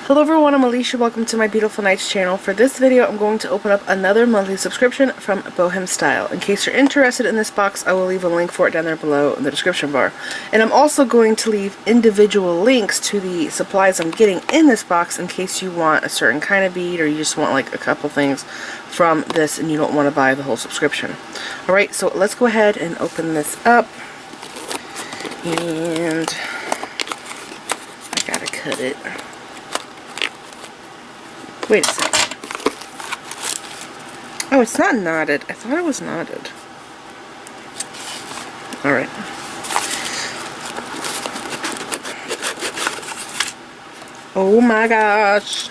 Hello everyone, I'm Alicia. Welcome to my Beautiful Nights channel. For this video, I'm going to open up another monthly subscription from BohemStyle. In case you're interested in this box, I will leave a link for it down there below in the description bar. And I'm also going to leave individual links to the supplies I'm getting in this box in case you want a certain kind of bead or you just want like a couple things from this and you don't want to buy the whole subscription. Alright, so let's go ahead and open this up. And I gotta cut it. Wait a second. Oh, it's not knotted. I thought it was knotted. Alright. Oh my gosh.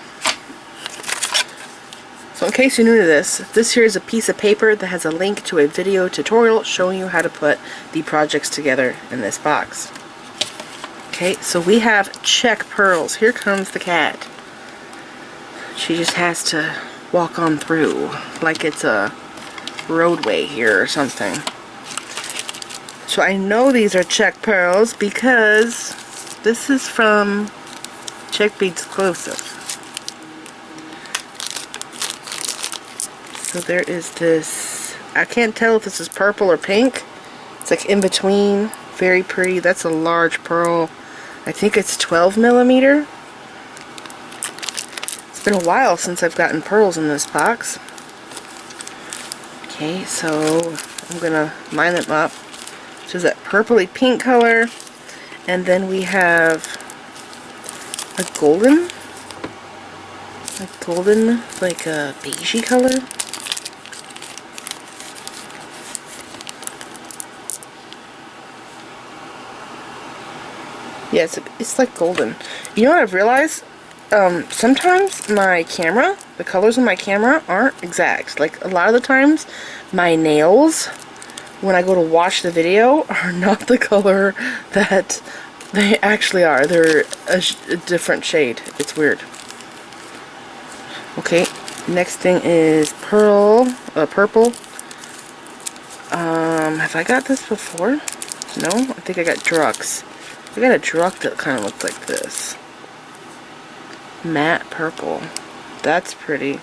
So in case you're new to this here is a piece of paper that has a link to a video tutorial showing you how to put the projects together in this box. Okay, so we have Czech Pearls. Here comes the cat. She just has to walk on through like it's a roadway here or something. So I know these are Czech Pearls because this is from Czech Bead Exclusive. So there is this, I can't tell if this is purple or pink. It's like in between. Very pretty. That's a large pearl. I think it's 12 millimeter. It's been a while since I've gotten pearls in this box. Okay, so I'm gonna line them up. So that purpley pink color, and then we have a golden, like a beigey color. Yeah, it's like golden. You know what I've realized? Sometimes my camera, the colors on my camera aren't exact. Like a lot of the times, my nails, when I go to watch the video, are not the color that they actually are. They're a different shade. It's weird. Okay, next thing is purple. Have I got this before? No, I think I got Drux. I got a Drux that kind of looked like this. Matte purple. That's pretty.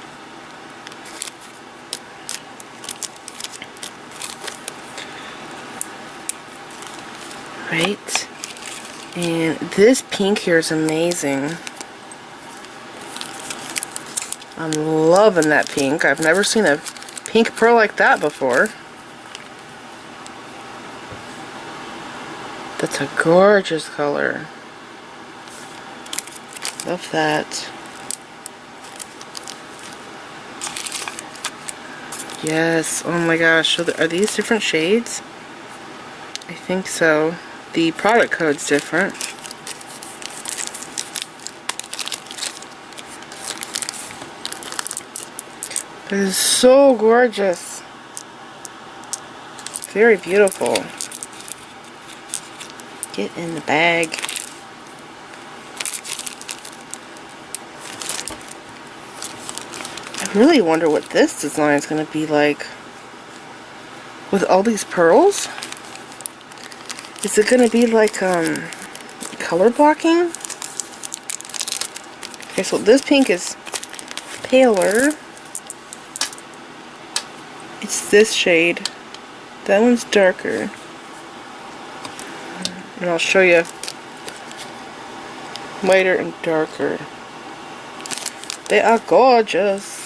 Right. And this pink here is amazing. I'm loving that pink. I've never seen a pink pearl like that before. That's a gorgeous color. Love that. Yes, oh my gosh. So are these different shades? I think so. The product code's different. This is so gorgeous. Very beautiful. Get in the bag. I really wonder what this design is going to be like with all these pearls. Is it going to be like color blocking? Okay, so this pink is paler. It's this shade. That one's darker. And I'll show you lighter and darker. They are gorgeous.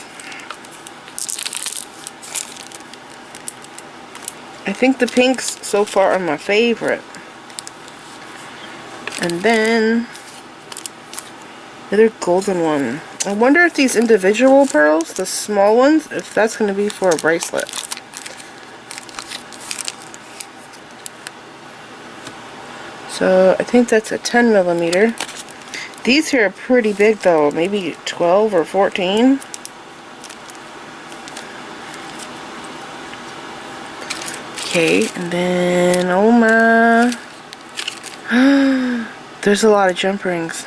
I think the pinks so far are my favorite. And then the other golden one. I wonder if these individual pearls, the small ones, if that's going to be for a bracelet. So I think that's a 10 millimeter. These here are pretty big though, maybe 12 or 14. Okay, and then, oh my, there's a lot of jump rings.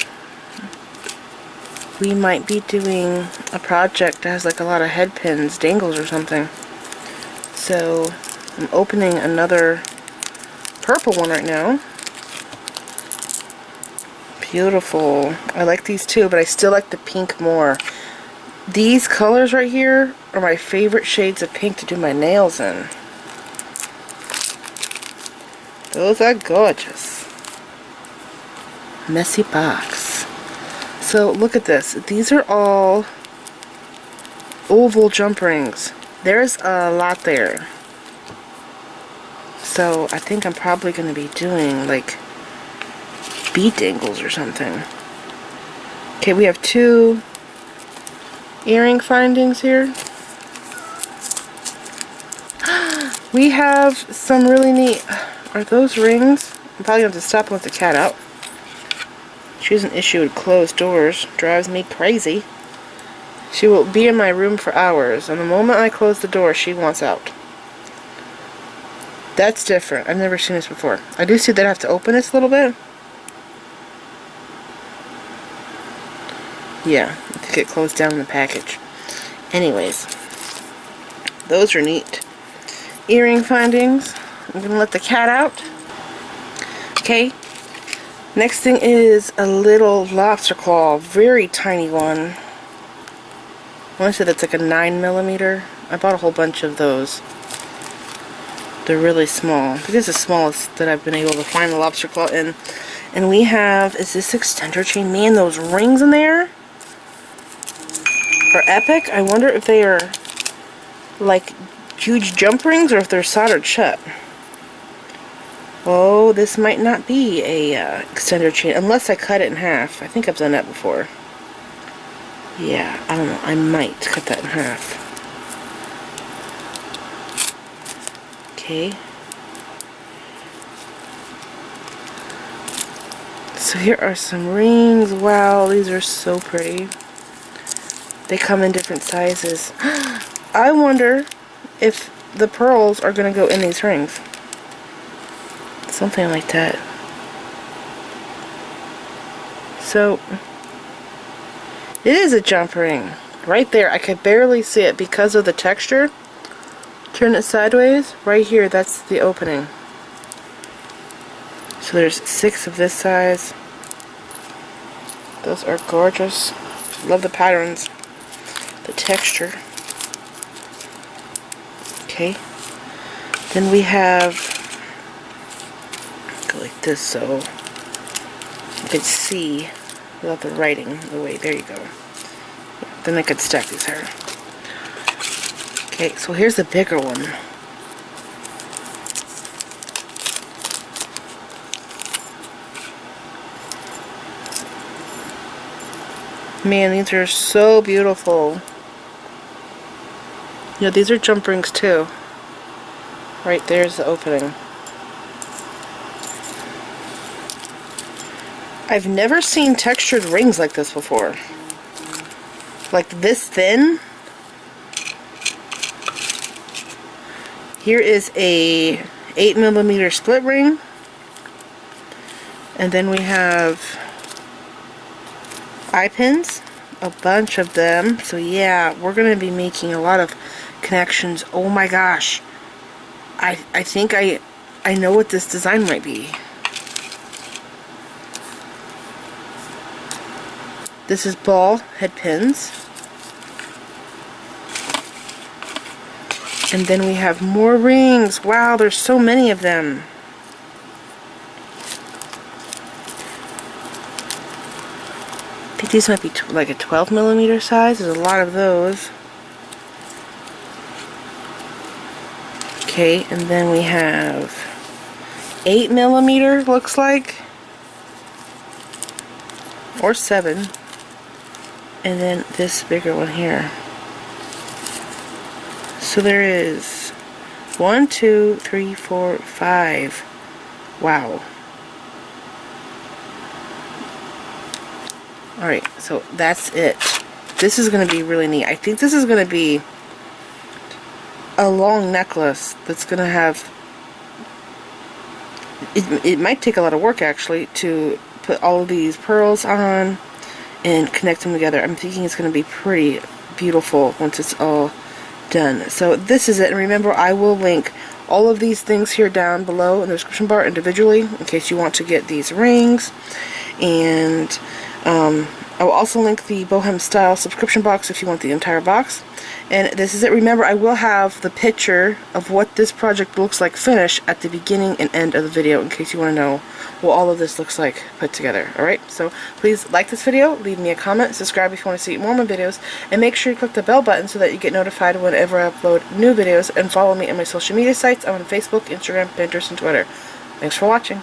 We might be doing a project that has like a lot of head pins, dangles or something. So I'm opening another purple one right now. Beautiful. I like these too, but I still like the pink more. These colors right here are my favorite shades of pink to do my nails in. Those are gorgeous. Messy box. So look at this. These are all oval jump rings. There's a lot there. So I think I'm probably going to be doing like bead dangles or something. Okay, we have 2 earring findings here. We have some really neat... Are those rings? I'm probably going to have to stop and let the cat out. She has an issue with closed doors. Drives me crazy. She will be in my room for hours, and the moment I close the door, she wants out. That's different. I've never seen this before. I do see that I have to open this a little bit. Yeah, I think it closed down in the package. Anyways, those are neat. Earring findings. I'm going to let the cat out. Okay. Next thing is a little lobster claw. Very tiny one. I want to say that's like a 9mm. I bought a whole bunch of those. They're really small. I think it's the smallest that I've been able to find the lobster claw in. And we have, is this extender chain? Man, those rings in there are epic. I wonder if they are like huge jump rings or if they're soldered shut. Oh, this might not be a extender chain unless I cut it in half. I think I've done that before. Yeah, I don't know. I might cut that in half. Okay. So here are some rings. Wow, these are so pretty. They come in different sizes. I wonder if the pearls are going to go in these rings. Something like that. So, it is a jump ring. Right there. I could barely see it because of the texture. Turn it sideways. Right here, that's the opening. So there's 6 of this size. Those are gorgeous. Love the patterns. The texture. Okay. Then we have, go like this so you could see without the writing the way. There you go. Then I could stack these here. Okay, so here's the bigger one. Man, these are so beautiful. Yeah, these are jump rings too. Right there's the opening. I've never seen textured rings like this before. Like this thin. Here is a 8mm split ring. And then we have eye pins. A bunch of them. So yeah, we're going to be making a lot of connections. Oh my gosh. I think I know what this design might be. This is ball head pins. And then we have more rings. Wow, there's so many of them. I think these might be like a 12mm size. There's a lot of those. Okay, and then we have 8mm, looks like. Or 7. And then this bigger one here. So there is 1, 2, 3, 4, 5. Wow. Alright, so that's it. This is going to be really neat. I think this is going to be a long necklace that's going to have... It might take a lot of work actually to put all of these pearls on and connect them together. I'm thinking it's going to be pretty beautiful once it's all done. So this is it, and remember I will link all of these things here down below in the description bar individually in case you want to get these rings. And I will also link the BohemStyle subscription box if you want the entire box. And this is it. Remember, I will have the picture of what this project looks like finished at the beginning and end of the video in case you want to know what all of this looks like put together. Alright, so please like this video, leave me a comment, subscribe if you want to see more of my videos, and make sure you click the bell button so that you get notified whenever I upload new videos, and follow me on my social media sites. I'm on Facebook, Instagram, Pinterest, and Twitter. Thanks for watching.